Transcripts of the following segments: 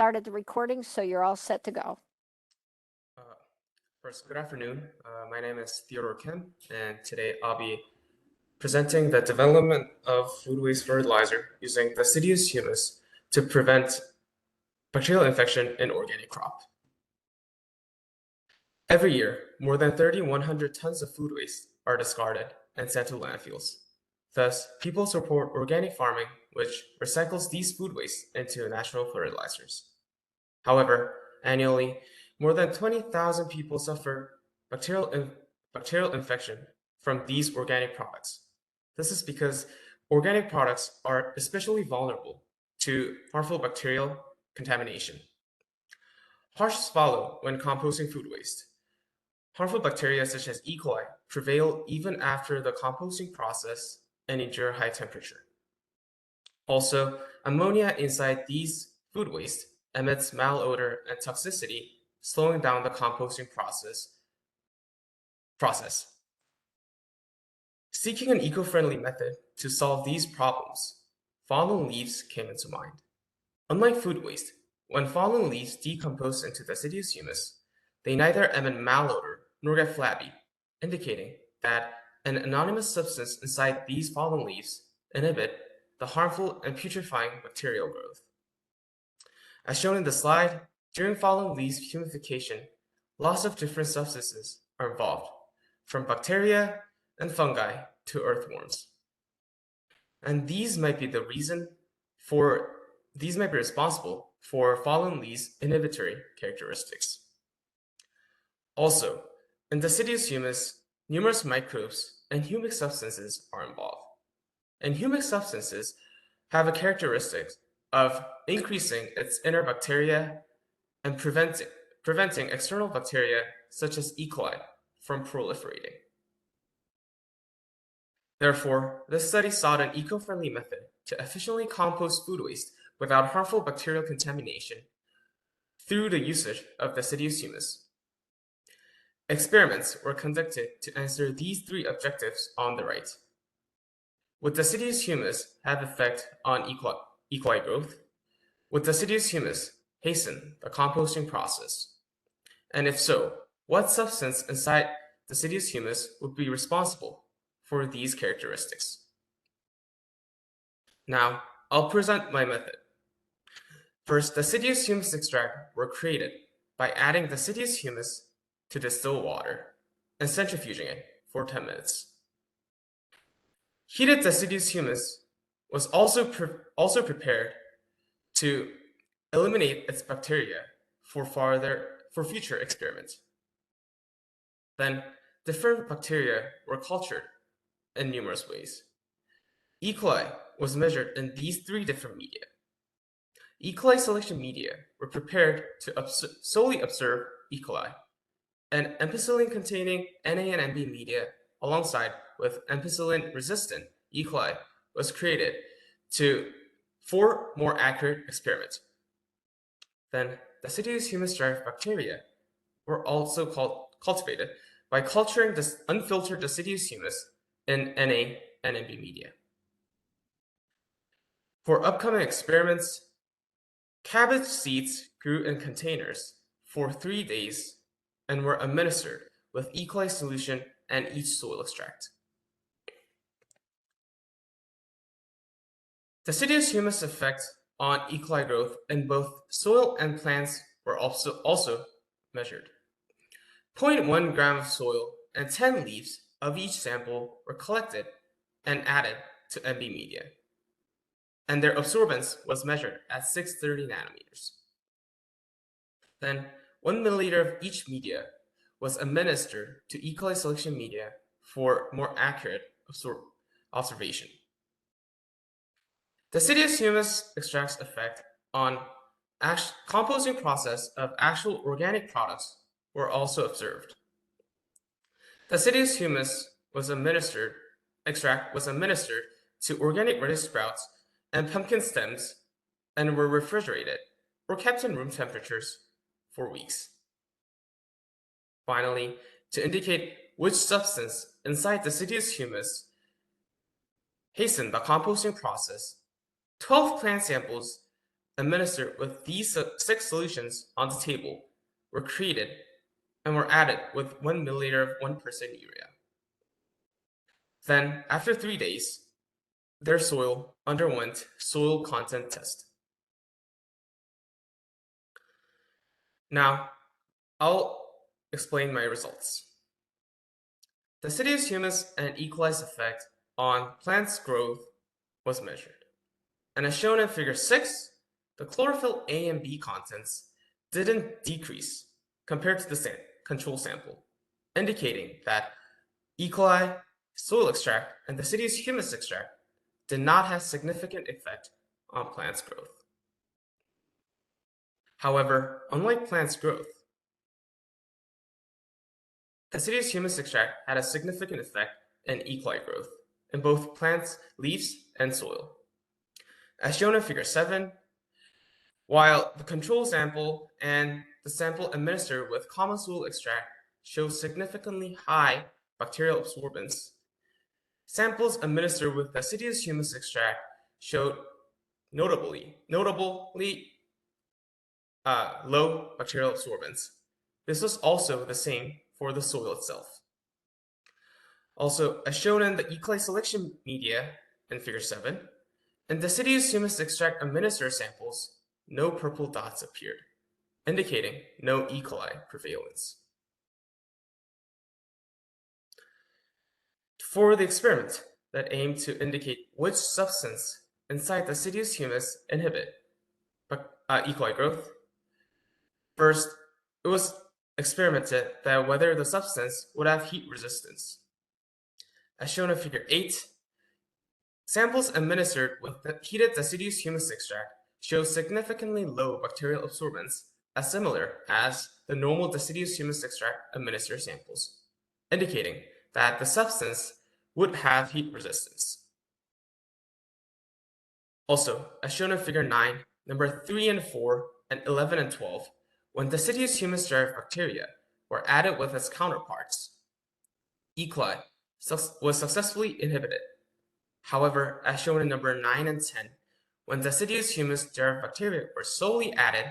started the recording, so you're all set to go. First, good afternoon. My name is Theodore Kim, and today I'll be presenting the development of food waste fertilizer using deciduous humus to prevent bacterial infection in organic crop. Every year, more than 3,100 tons of food waste are discarded and sent to landfills. Thus, people support organic farming, which recycles these food waste into natural fertilizers. However, annually, more than 20,000 people suffer bacterial infection from these organic products. This is because organic products are especially vulnerable to harmful bacterial contamination. Harshes follow when composting food waste. Harmful bacteria such as E. coli prevail even after the composting process and endure high temperature. Also, ammonia inside these food waste emits malodor and toxicity, slowing down the composting process. Seeking an eco-friendly method to solve these problems, fallen leaves came into mind. Unlike food waste, when fallen leaves decompose into deciduous humus, they neither emit malodor nor get flabby, indicating that an anonymous substance inside these fallen leaves inhibit the harmful and putrefying bacterial growth. As shown in the slide, during fallen leaves humification, lots of different substances are involved, from bacteria and fungi to earthworms. And these might be responsible for fallen leaves' inhibitory characteristics. Also, in deciduous humus, numerous microbes and humic substances are involved. And humic substances have a characteristic of increasing its inner bacteria and preventing external bacteria such as E. coli from proliferating. Therefore, this study sought an eco-friendly method to efficiently compost food waste without harmful bacterial contamination through the usage of deciduous humus. Experiments were conducted to answer these three objectives on the right. Would deciduous humus have effect on E. coli growth? Would deciduous humus hasten the composting process? And if so, what substance inside deciduous humus would be responsible for these characteristics? Now, I'll present my method. First, deciduous humus extract were created by adding deciduous humus to distilled water and centrifuging it for 10 minutes. Heated deciduous humus was also prepared to eliminate its bacteria for future experiments. Then, different bacteria were cultured in numerous ways. E. coli was measured in these three different media. E. coli selection media were prepared to solely observe E. coli, and ampicillin-containing Na and Mb media alongside with ampicillin-resistant E. coli was created for more accurate experiments. Then, deciduous humus-derived bacteria were also cultivated by culturing this unfiltered deciduous humus in Na and Mb media. For upcoming experiments, cabbage seeds grew in containers for 3 days and were administered with E. coli solution and each soil extract. Deciduous humus effect on E. coli growth in both soil and plants were also measured. 0.1 gram of soil and 10 leaves of each sample were collected and added to Mb media, and their absorbance was measured at 630 nanometers. Then 1 milliliter of each media was administered to E. coli selection media for more accurate observation. Deciduous humus extract's effect on composting process of actual organic products were also observed. Deciduous humus extract was administered to organic radish sprouts and pumpkin stems and were refrigerated or kept in room temperatures for weeks. Finally, to indicate which substance inside deciduous humus hastened the composting process, 12 plant samples administered with these 6 solutions on the table were created and were added with 1 milliliter of 1% urea. Then, after 3 days, their soil underwent soil content test. Now, I'll explain my results. Deciduous humus and E. coli's effect on plants' growth was measured. And as shown in figure 6, the chlorophyll A and B contents didn't decrease compared to the control sample, indicating that E. coli, soil extract, and deciduous humus extract did not have significant effect on plants' growth. However, unlike plants' growth, deciduous humus extract had a significant effect in E. coli growth in both plants, leaves, and soil. As shown in figure 7, while the control sample and the sample administered with common soil extract show significantly high bacterial absorbance, samples administered with deciduous humus extract showed notably low bacterial absorbance. This was also the same for the soil itself. Also, as shown in the E. coli selection media in figure 7, in deciduous humus extract administered samples, no purple dots appeared, indicating no E. coli prevalence. For the experiment that aimed to indicate which substance inside deciduous humus inhibit E. coli growth, first, it was experimented that whether the substance would have heat resistance. As shown in figure 8, samples administered with the heated deciduous humus extract show significantly low bacterial absorbance, as similar as the normal deciduous humus extract administered samples, indicating that the substance would have heat resistance. Also, as shown in figure 9, number 3 and 4, and 11 and 12, when deciduous humus-derived bacteria were added with its counterparts, E. coli was successfully inhibited. However, as shown in number 9 and 10, when deciduous humus-derived bacteria were solely added,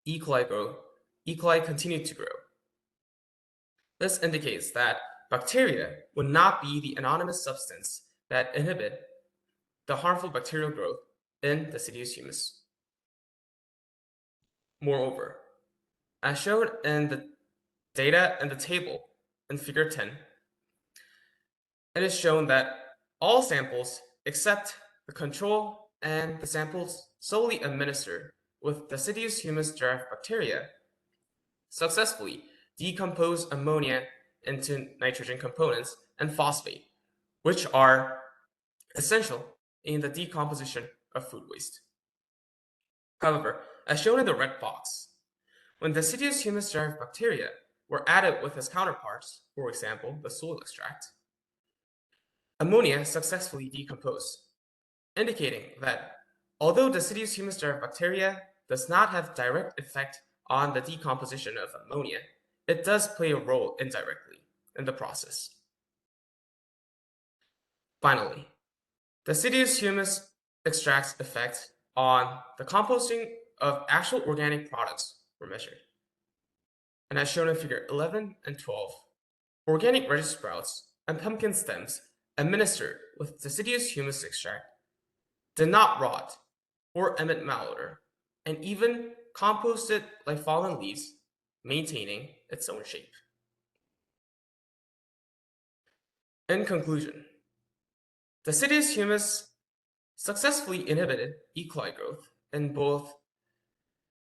E. coli continued to grow. This indicates that bacteria would not be the anonymous substance that inhibit the harmful bacterial growth in deciduous humus. Moreover, as shown in the data in the table in figure 10, it is shown that all samples except the control and the samples solely administered with deciduous humus-derived bacteria successfully decompose ammonia into nitrogen components and phosphate, which are essential in the decomposition of food waste. However, as shown in the red box, when deciduous humus-derived bacteria were added with its counterparts, for example, the soil extract, ammonia successfully decomposed, indicating that although deciduous humus-derived bacteria does not have direct effect on the decomposition of ammonia, it does play a role indirectly in the process. Finally, deciduous humus extract's effect on the composting of actual organic products were measured. And as shown in figure 11 and 12, organic radish sprouts and pumpkin stems administered with deciduous humus extract did not rot or emit malodor, and even composted like fallen leaves, maintaining its own shape. In conclusion, deciduous humus successfully inhibited E. coli growth in both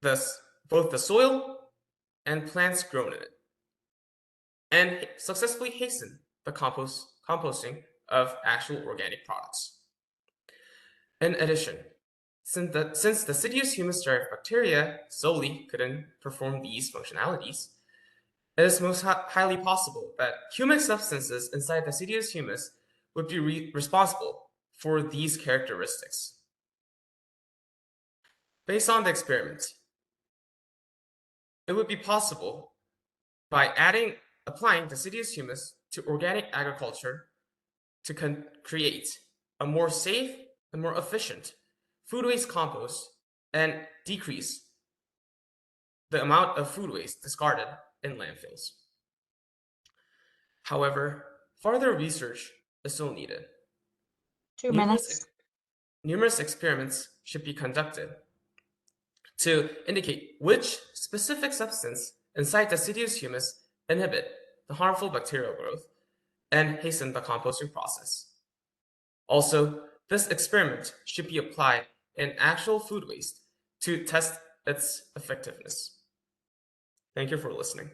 the soil and plants grown in it, and successfully hastened the composting of actual organic products. In addition, since deciduous humus-derived bacteria solely couldn't perform these functionalities, it is most highly possible that humic substances inside deciduous humus would be responsible for these characteristics. Based on the experiment, it would be possible by applying deciduous humus to organic agriculture to create a more safe and more efficient food waste compost and decrease the amount of food waste discarded in landfills. However, further research is still needed. 2 Numerous, minutes. numerous experiments should be conducted to indicate which specific substance inside deciduous humus inhibit the harmful bacterial growth and hasten the composting process. Also, this experiment should be applied in actual food waste to test its effectiveness. Thank you for listening.